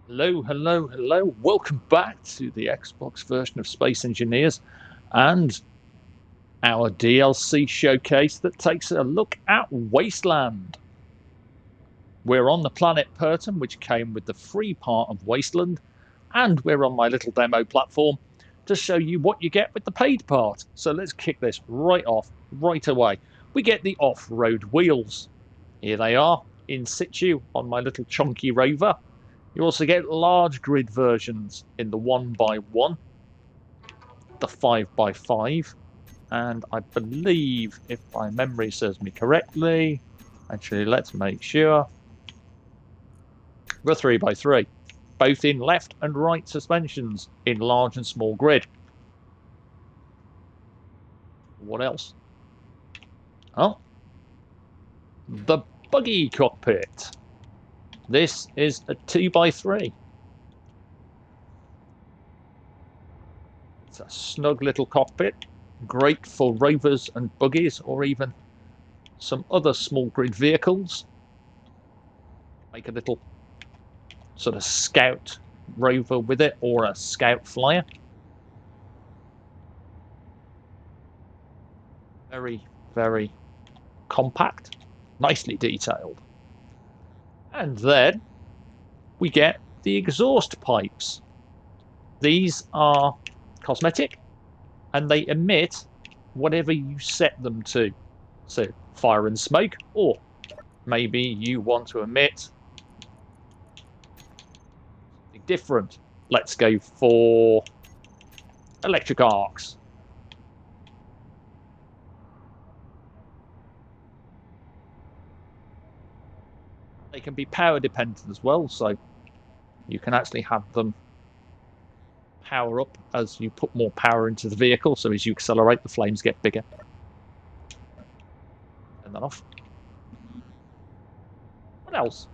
Hello, hello, hello. Welcome back to the Xbox version of Space Engineers and our DLC showcase that takes a look at Wasteland. We're on the planet Pertum, which came with the free part of Wasteland, and we're on my little demo platform to show you what you get with the paid part. So let's kick this right off, right away. We get the off-road wheels. Here they are, in situ on my little chunky rover. You also get large grid versions in the 1x1, the 5x5, and I believe, if my memory serves me correctly, actually, let's make sure, the 3x3, both in left and right suspensions in large and small grid. What else? Oh, the buggy cockpit. This is a 2x3. It's a snug little cockpit, great for rovers and buggies, or even some other small grid vehicles. Make a little sort of scout rover with it, or a scout flyer. Very, very compact, nicely detailed. And then we get the exhaust pipes. These are cosmetic, and they emit whatever you set them to. So fire and smoke, or maybe you want to emit something different. Let's go for electric arcs. They can be power dependent as well, so you can actually have them power up as you put more power into the vehicle. So as you accelerate, the flames get bigger. Turn that off. What else?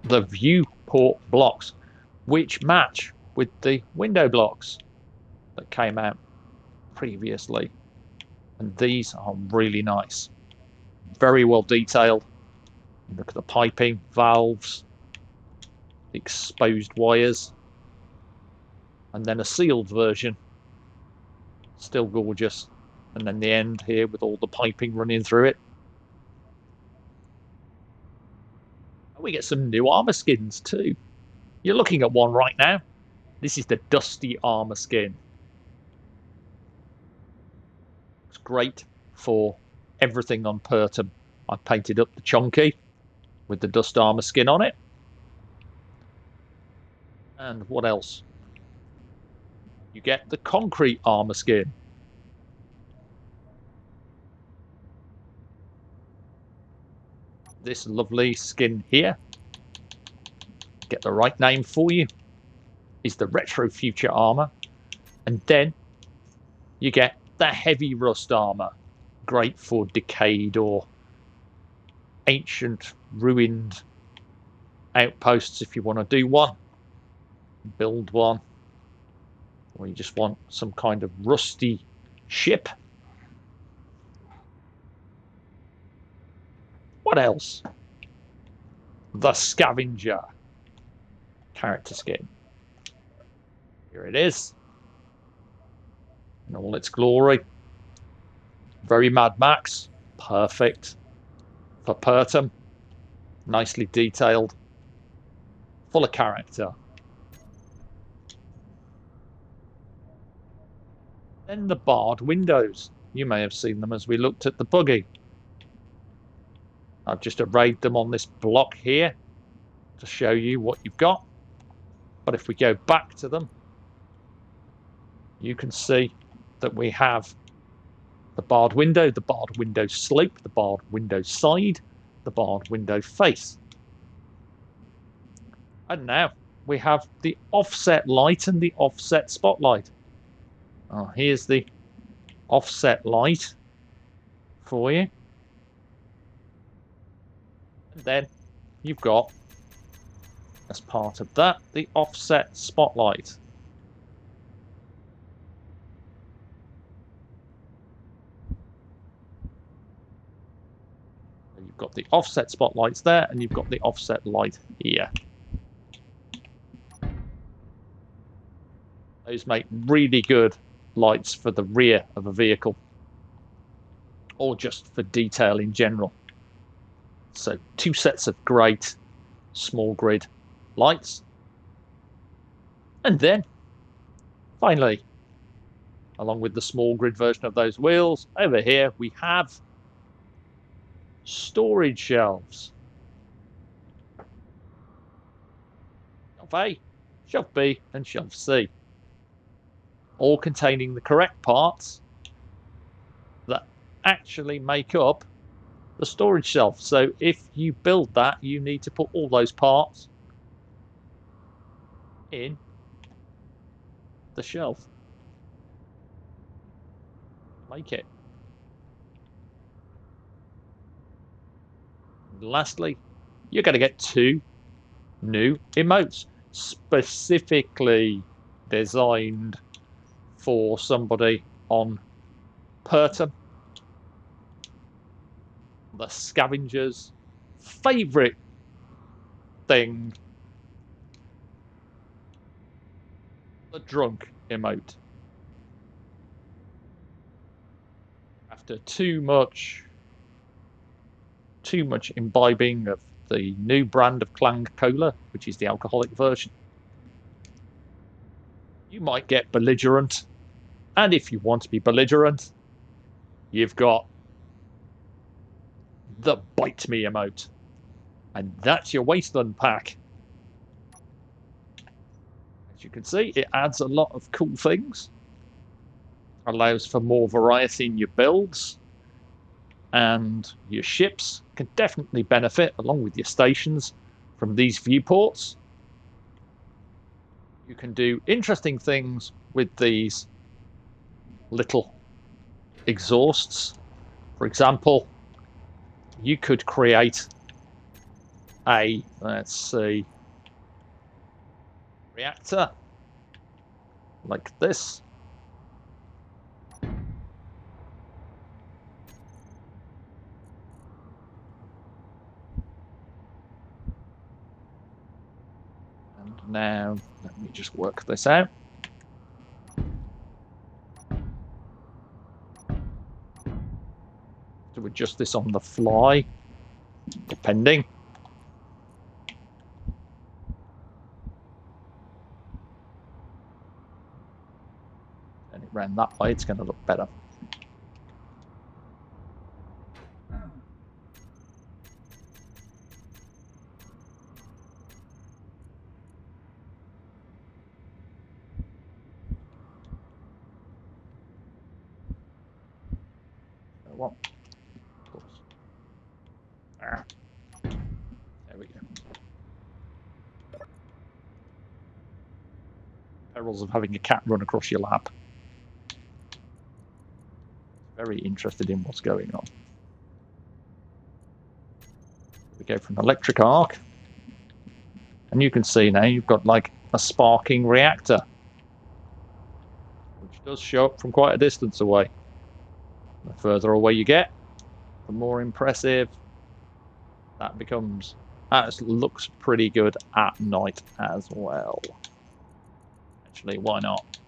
The viewport blocks, which match with the window blocks that came out previously. And these are really nice. Very well detailed. Look at the piping, valves, the exposed wires, and then a sealed version. Still gorgeous. And then the end here with all the piping running through it. And we get some new armor skins too. You're looking at one right now. This is the Dusty armor skin. It's great for everything on Pertum. I painted up the Chunky with the Dust armor skin on it. And what else? You get the Concrete armor skin. This lovely skin here, get the right name for you, is the Retro Future armor. And then you get the Heavy Rust armor. Great for decayed or ancient ruined outposts if you want to do one, build one, or you just want some kind of rusty ship. What else? The Scavenger character skin. Here it is in all its glory. Very Mad Max. Perfect for Pertum. Nicely detailed. Full of character. Then the barred windows. You may have seen them as we looked at the buggy. I've just arrayed them on this block here to show you what you've got. But if we go back to them, you can see that we have the barred window slope, the barred window side, the barred window face. And now we have the offset light and the offset spotlight. Here's the offset light for you. And then you've got, as part of that, the offset spotlight. You've got the offset spotlights there, and you've got the offset light here. Those make really good lights for the rear of a vehicle, or just for detail in general. So 2 sets of great small grid lights. And then, finally, along with the small grid version of those wheels, over here we have storage shelves. Shelf A, Shelf B, and Shelf C. All containing the correct parts that actually make up the storage shelf. So if you build that, you need to put all those parts in the shelf. Make it. And lastly, you're going to get 2 new emotes specifically designed for somebody on Pertum. The scavenger's favourite thing, the drunk emote. After too much imbibing of the new brand of Clang Cola, which is the alcoholic version, you might get belligerent. And if you want to be belligerent, you've got the Bite Me emote. And that's your Wasteland pack. As you can see, it adds a lot of cool things. Allows for more variety in your builds. And your ships can definitely benefit, along with your stations, from these viewports. You can do interesting things with these little exhausts. For example, you could create a, let's see, reactor like this. And now, let me just work this out. To adjust this on the fly, depending. And it ran that way, it's going to look better. Well, there we go. Perils of having a cat run across your lap. Very interested in what's going on. We go from electric arc, and you can see now you've got like a sparking reactor, which does show up from quite a distance away. The further away you get, the more impressive that becomes. That looks pretty good at night as well. Actually, why not?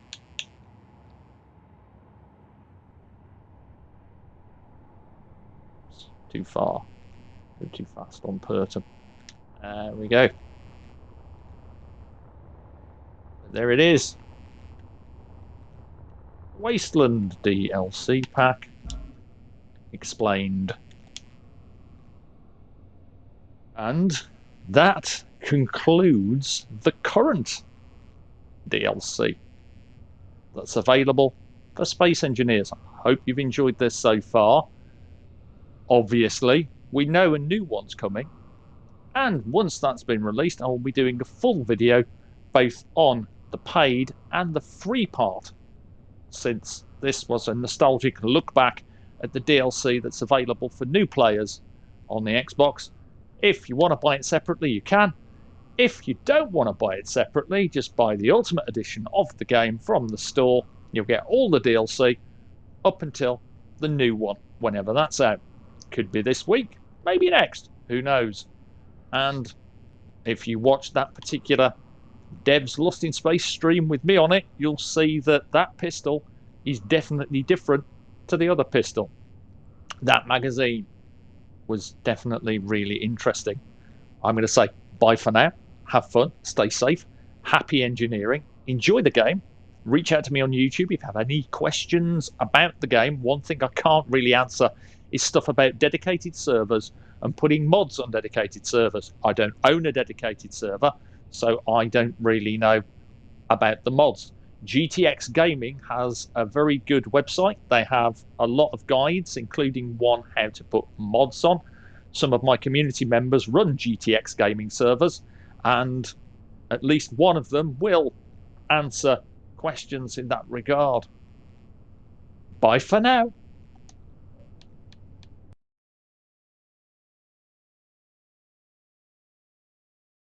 It's too far. Go too fast on Pertum. There we go. There it is. Wasteland DLC pack. Explained. And that concludes the current DLC that's available for Space Engineers. I hope you've enjoyed this so far. Obviously, we know a new one's coming, and once that's been released, I will be doing a full video both on the paid and the free part, since this was a nostalgic look back at the DLC that's available for new players on the Xbox. If you want to buy it separately, you can. If you don't want to buy it separately, just buy the Ultimate Edition of the game from the store. You'll get all the DLC up until the new one, whenever that's out. Could be this week, maybe next, who knows. And if you watch that particular Dev's Lost in Space stream with me on it, you'll see that that pistol is definitely different to the other pistol. That magazine was definitely really interesting. I'm going to say bye for now. Have fun, stay safe, happy engineering, enjoy the game. Reach out to me on YouTube if you have any questions about the game. One thing I can't really answer is stuff about dedicated servers and putting mods on dedicated servers. I don't own a dedicated server, so I don't really know about the mods. GTX Gaming has a very good website. They have a lot of guides, including one how to put mods on. Some of my community members run GTX Gaming servers, and at least one of them will answer questions in that regard. Bye for now.